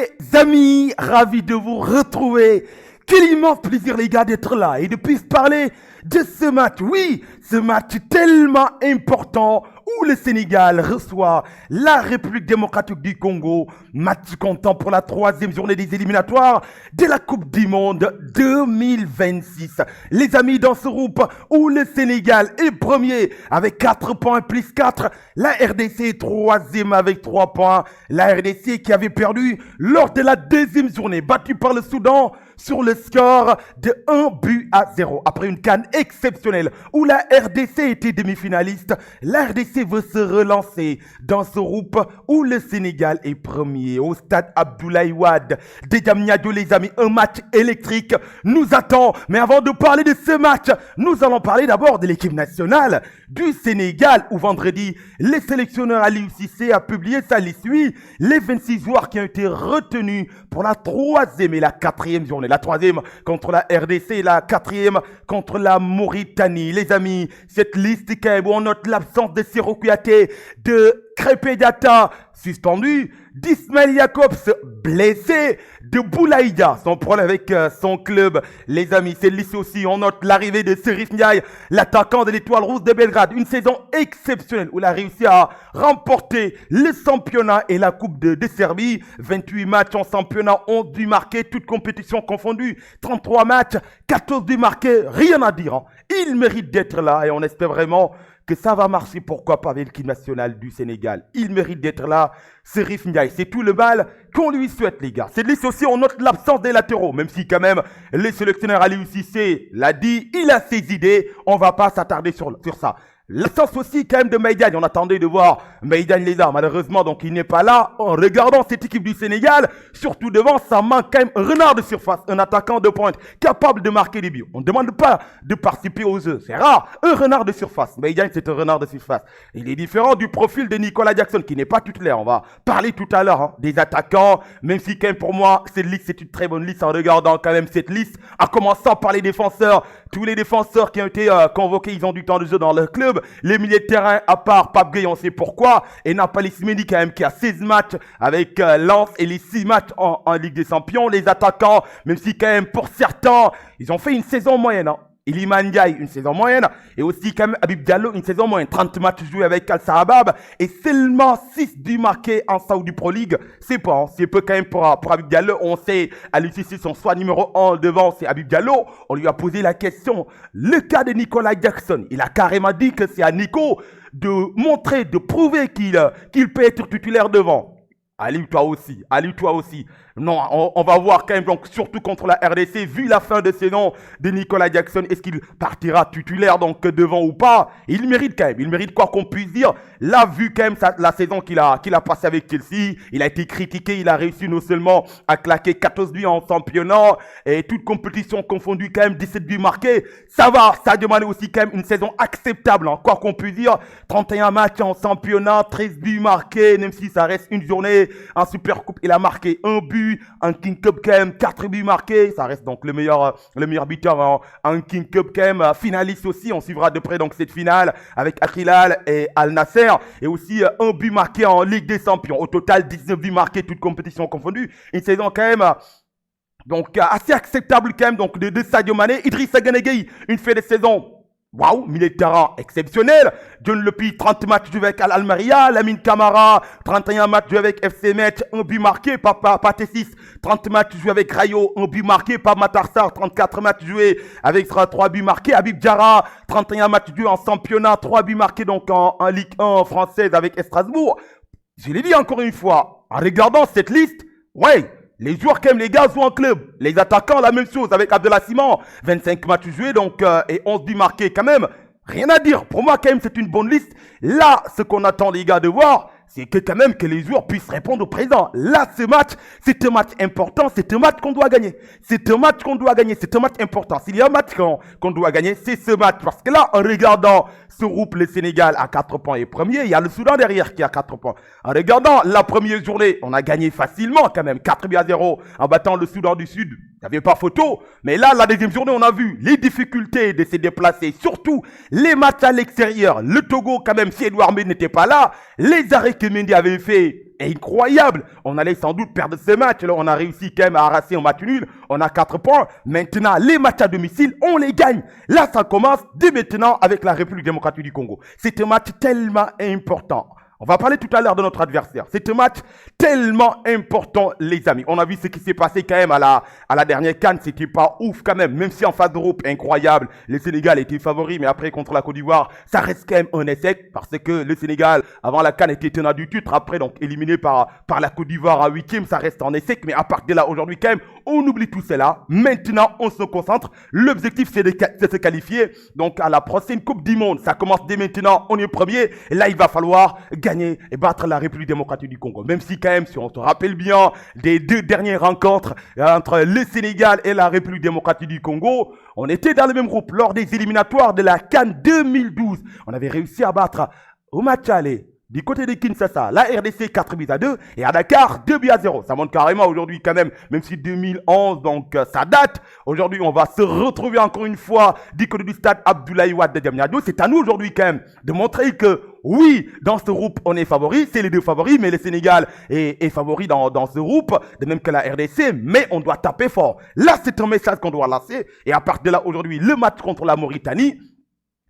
Les amis, ravi de vous retrouver. Quel immense plaisir les gars d'être là et de pouvoir parler de ce match. Oui, ce match tellement important où le Sénégal reçoit la République démocratique du Congo. Match comptant pour la 3e journée des éliminatoires de la Coupe du Monde 2026. Les amis, dans ce groupe où le Sénégal est premier avec 4 points plus 4, la RDC est 3e avec 3 points. La RDC qui avait perdu lors de la 2e journée, battue par le Soudan sur le score de 1-0. Après une CAN exceptionnelle où la RDC était demi-finaliste, la RDC veut se relancer dans ce groupe où le Sénégal est premier. Au stade Abdoulaye Wade de Diamniadio, les amis, un match électrique nous attend. Mais avant de parler de ce match, nous allons parler d'abord de l'équipe nationale du Sénégal où vendredi, le sélectionneur Aliou Cissé a publié sa liste. Oui, les 26 joueurs qui ont été retenus pour la 3e et la 4e journée. La 3e contre la RDC et la 4e contre la Mauritanie. Les amis, cette liste où on note l'absence de Siro Kouyaté, de Krépin Diatta suspendu, d'Ismaël Jacobs blessé, de Boulaïda, son problème avec son club. Les amis, c'est liste aussi, on note l'arrivée de Serif Ndiaye, l'attaquant de l'Étoile Rouge de Belgrade. Une saison exceptionnelle où il a réussi à remporter le championnat et la Coupe de Serbie. 28 matchs en championnat, 11 buts marqués, toutes compétitions confondues. 33 matchs, 14 buts marqués, rien à dire. Hein. Il mérite d'être là et on espère vraiment que ça va marcher, pourquoi pas, avec l'équipe nationale du Sénégal. Il mérite d'être là, Serif Ndiaye. C'est tout le mal qu'on lui souhaite, les gars. C'est liste aussi, on note l'absence des latéraux, même si quand même, le sélectionneur Aliou Cissé l'a dit, il a ses idées, on va pas s'attarder sur ça. L'absence aussi quand même de Maïdiane, on attendait de voir Maïdiane Lézard, malheureusement donc il n'est pas là. En regardant cette équipe du Sénégal, surtout devant, ça manque quand même un renard de surface, un attaquant de pointe capable de marquer des buts. On ne demande pas de participer aux jeux, c'est rare, un renard de surface. Maïdiane c'est un renard de surface. Il est différent du profil de Nicolas Jackson qui n'est pas titulaire, on va parler tout à l'heure des attaquants, même si quand même pour moi cette liste c'est une très bonne liste en regardant quand même cette liste, en commençant par les défenseurs. Tous les défenseurs qui ont été convoqués, ils ont du temps de jeu dans leur club. Les milieux de terrain, à part Pape Gueye, on sait pourquoi. Et Nampalys Mendy quand même qui a 16 matchs avec Lens et les 6 matchs en Ligue des Champions. Les attaquants, même si quand même pour certains, ils ont fait une saison moyenne. Iliman Ndiaye, une saison moyenne. Et aussi quand même Habib Diallo, une saison moyenne. 30 matchs joués avec Al Sahabab. Et seulement 6 buts marqués en Saudi Pro League. C'est pas, c'est peu quand même pour Habib Diallo. On sait, à l'UCC, son choix numéro 1 devant, c'est Habib Diallo. On lui a posé la question. Le cas de Nicolas Jackson, il a carrément dit que c'est à Nico de montrer, de prouver qu'il peut être titulaire devant. Aliou, toi aussi. Non, on va voir quand même, donc, surtout contre la RDC, vu la fin de saison de Nicolas Jackson, est-ce qu'il partira titulaire donc devant ou pas? Il mérite quand même, il mérite quoi qu'on puisse dire. Là, vu quand même la saison qu'il a passée avec Chelsea, il a été critiqué, il a réussi non seulement à claquer 14 buts en championnat, et toute compétition confondue quand même 17 buts marqués. Ça va, ça demande aussi quand même une saison acceptable, quoi qu'on puisse dire. 31 matchs en championnat, 13 buts marqués, même si ça reste une journée en Super Coupe, il a marqué un but. En King Cup quand même, 4 buts marqués, ça reste donc le meilleur buteur en King Cup quand même, finaliste aussi, on suivra de près donc cette finale avec Al Hilal et Al Nasser, et aussi un but marqué en Ligue des Champions, au total 19 buts marqués, toutes compétitions confondues, une saison quand même donc assez acceptable quand même donc de Sadio Mané. Idrissa Gana Gueye, une fin de saison waouh, milieu de terrain exceptionnel. John Lepi, 30 matchs joués avec Al-Almeria. Lamine Camara, 31 matchs joués avec FC Metz, un but marqué. Pathé 6, 30 matchs joués avec Rayo, un but marqué. Pape Matar Sarr, 34 matchs joués avec 3 buts marqués. Habib Diarra, 31 matchs joués en championnat, 3 buts marqués donc en Ligue 1 française avec Strasbourg. Je l'ai dit encore une fois, en regardant cette liste, ouais, les joueurs quand même, les gars, jouent en club. Les attaquants, la même chose avec Abdallah Simon. 25 matchs joués donc et 11 buts marqués quand même. Rien à dire. Pour moi, quand même, c'est une bonne liste. Là, ce qu'on attend, les gars, de voir, c'est que quand même que les joueurs puissent répondre au présent. Là, ce match, c'est un match important. C'est un match qu'on doit gagner. C'est un match important. S'il y a un match qu'on doit gagner, c'est ce match. Parce que là, en regardant ce groupe, le Sénégal à 4 points est premier. Il y a le Soudan derrière qui a 4 points. En regardant la première journée, on a gagné facilement quand même. 4-0 en battant le Soudan du Sud. Il n'y avait pas photo. Mais là, la deuxième journée, on a vu les difficultés de se déplacer. Surtout, les matchs à l'extérieur. Le Togo, quand même, si Edouard Mendy n'était pas là, les arrêts que Mendy avait fait incroyable. On allait sans doute perdre ce match. Là, on a réussi quand même à arracher un match nul. On a 4 points. Maintenant, les matchs à domicile, on les gagne. Là, ça commence dès maintenant avec la République démocratique du Congo. C'est un match tellement important. On va parler tout à l'heure de notre adversaire. C'est un match tellement important, les amis. On a vu ce qui s'est passé quand même à la dernière CAN. C'était pas ouf quand même. Même si en phase d'Europe, incroyable, le Sénégal était favori. Mais après, contre la Côte d'Ivoire, ça reste quand même un échec. Parce que le Sénégal, avant la CAN, était tenant du titre. Après, donc, éliminé par la Côte d'Ivoire à 8e, ça reste en échec. Mais à partir de là, aujourd'hui, quand même, on oublie tout cela. Maintenant, on se concentre. L'objectif, c'est de se qualifier. Donc, à la prochaine Coupe du Monde. Ça commence dès maintenant. On est premier. Et là, il va falloir gagner et battre la République démocratique du Congo. Même si quand même, si on se rappelle bien des 2 dernières rencontres entre le Sénégal et la République démocratique du Congo, on était dans le même groupe lors des éliminatoires de la CAN 2012. On avait réussi à battre au match aller du côté de Kinshasa, la RDC 4-2 et à Dakar 2-0. Ça monte carrément aujourd'hui quand même si 2011, donc ça date. Aujourd'hui, on va se retrouver encore une fois du côté du stade Abdoulaye Wade de Diamniadio. C'est à nous aujourd'hui quand même de montrer que oui, dans ce groupe, on est favori. C'est les 2 favoris, mais le Sénégal est favori dans ce groupe, de même que la RDC. Mais on doit taper fort. Là, c'est un message qu'on doit lancer. Et à partir de là, aujourd'hui, le match contre la Mauritanie,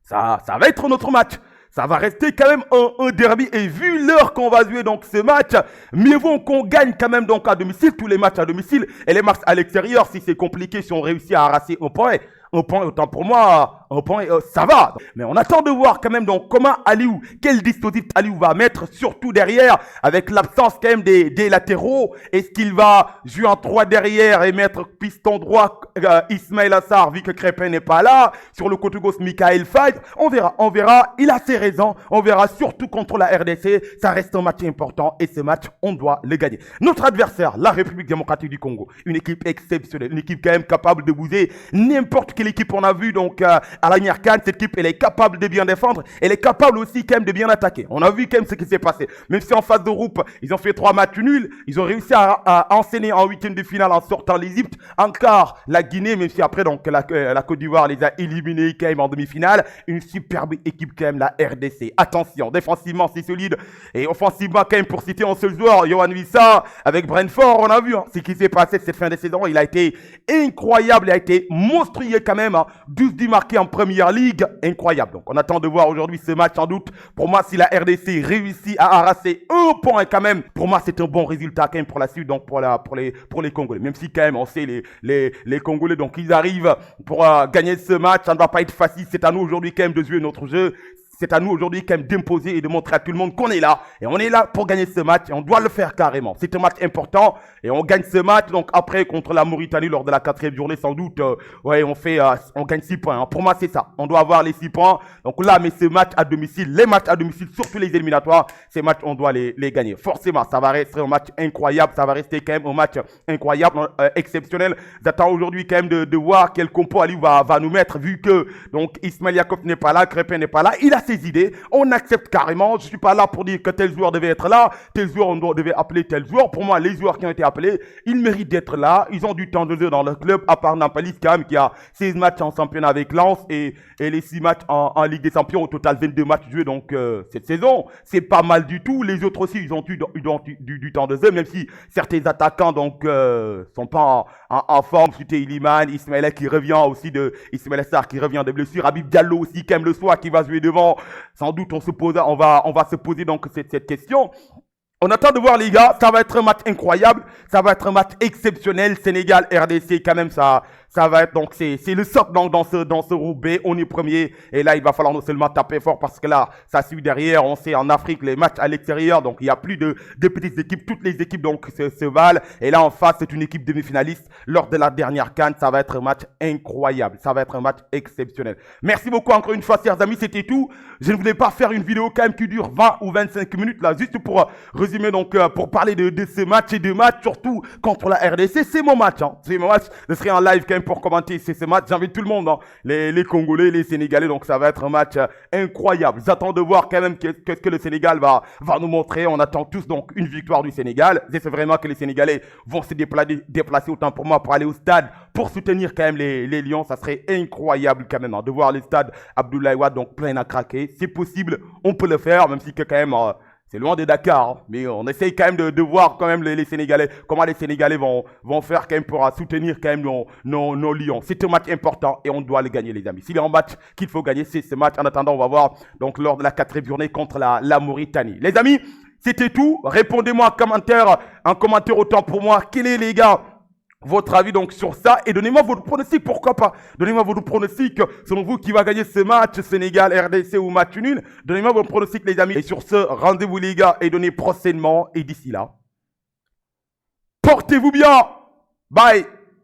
ça va être notre match. Ça va rester quand même un derby. Et vu l'heure qu'on va jouer donc ce match, mieux vaut qu'on gagne quand même donc à domicile, tous les matchs à domicile. Et les matchs à l'extérieur, si c'est compliqué, si on réussit à arracher un point, autant pour moi, un point, ça va. Mais on attend de voir quand même donc comment Aliou, quel dispositif Aliou va mettre, surtout derrière, avec l'absence quand même des latéraux. Est-ce qu'il va jouer en 3 derrière et mettre piston droit Ismaël Assar, vu que Crépin n'est pas là. Sur le côté gauche, Michael Faye. On verra. Il a ses raisons. On verra surtout contre la RDC. Ça reste un match important et ce match, on doit le gagner. Notre adversaire, la République démocratique du Congo. Une équipe exceptionnelle. Une équipe quand même capable de bouger n'importe quelle équipe on a vu donc à la dernière CAN. Cette équipe, elle est capable de bien défendre. Elle est capable aussi quand même de bien attaquer. On a vu quand même ce qui s'est passé. Même si en phase de groupe, ils ont fait 3 matchs nuls. Ils ont réussi à enchaîner en 8e de finale en sortant l'Égypte. En quart, la Guinée, même si après donc la Côte d'Ivoire les a éliminés quand même en demi-finale. Une superbe équipe quand même, la RDC. Attention, défensivement c'est solide et offensivement quand même, pour citer un seul joueur, Yohan Wissa avec Brentford, on a vu ce qui s'est passé cette fin de saison. Il a été incroyable, il a été monstrueux quand même. 12 buts marqués en première ligue, incroyable. Donc on attend de voir aujourd'hui ce match sans doute. Pour moi, si la RDC réussit à arracher un point quand même, pour moi c'est un bon résultat quand même pour la suite, donc pour les Congolais. Même si quand même on sait les Congolais, donc ils arrivent pour gagner ce match. Ça ne va pas être facile. C'est à nous aujourd'hui quand même de jouer notre jeu. C'est à nous aujourd'hui quand même d'imposer et de montrer à tout le monde qu'on est là. Et on est là pour gagner ce match et on doit le faire carrément. C'est un match important et on gagne ce match. Donc après, contre la Mauritanie, lors de la 4e journée, sans doute, on gagne 6 points. Pour moi, c'est ça. On doit avoir les 6 points. Donc là, mais ce match à domicile, les matchs à domicile, surtout les éliminatoires, ces matchs, on doit les gagner. Forcément, ça va rester un match incroyable. Ça va rester quand même un match incroyable, exceptionnel. J'attends aujourd'hui quand même de voir quel compo Ali va nous mettre, vu que donc Ismaël Yakov n'est pas là, Crépin n'est pas là. Il a ses idées, on accepte carrément. Je suis pas là pour dire que tel joueur devait être là, tel joueur on devait appeler tel joueur. Pour moi, les joueurs qui ont été appelés, ils méritent d'être là. Ils ont du temps de jeu dans le club, à part Nampalis quand même, qui a 16 matchs en championnat avec Lens et les 6 matchs en Ligue des Champions. Au total 22 matchs joués donc cette saison, c'est pas mal du tout. Les autres aussi, ils ont eu du temps de jeu, même si certains attaquants donc sont pas en forme. C'était Iliman, Ismaël qui revient aussi Ismaël Assar qui revient de blessure, Habib Diallo aussi quand même le soir qui va jouer devant. Sans doute on va se poser donc cette question. On attend de voir les gars, ça va être un match incroyable, ça va être un match exceptionnel. Sénégal, RDC quand même, ça va être donc c'est le socle dans ce groupe B. On est premier et là il va falloir non seulement taper fort parce que là ça suit derrière. On sait en Afrique les matchs à l'extérieur, donc il y a plus de petites équipes, toutes les équipes donc se valent. Et là en face c'est une équipe demi-finaliste lors de la dernière CAN. Ça va être un match incroyable, ça va être un match exceptionnel. Merci beaucoup encore une fois chers amis, c'était tout. Je ne voulais pas faire une vidéo quand même qui dure 20 ou 25 minutes là, juste pour résumer donc pour parler de ce match et de match surtout contre la RDC. C'est mon match, c'est mon match. Je serai en live quand même pour commenter ce match. J'invite tout le monde, les Congolais, les Sénégalais. Donc ça va être un match incroyable. J'attends de voir quand même qu'est-ce que le Sénégal va nous montrer. On attend tous donc une victoire du Sénégal. J'espère vraiment que les Sénégalais vont se déplacer autant pour moi pour aller au stade pour soutenir quand même les Lions. Ça serait incroyable quand même de voir le stade Abdoulaye Wade donc plein à craquer. C'est possible, on peut le faire, même si que quand même C'est loin de Dakar, hein, mais on essaye quand même de voir quand même les Sénégalais, comment les Sénégalais vont faire quand même pour soutenir quand même nos Lions. C'est un match important et on doit le gagner, les amis. S'il y a un match qu'il faut gagner, c'est ce match. En attendant, on va voir donc lors de la 4e journée contre la Mauritanie. Les amis, c'était tout. Répondez-moi en commentaire autant pour moi. Quel est, les gars, votre avis donc sur ça et donnez-moi votre pronostic, pourquoi pas. Donnez-moi votre pronostic selon vous qui va gagner ce match, Sénégal, RDC ou match nul. Donnez-moi votre pronostic, les amis. Et sur ce, rendez-vous, les gars, et donnez prochainement. Et d'ici là, portez-vous bien. Bye.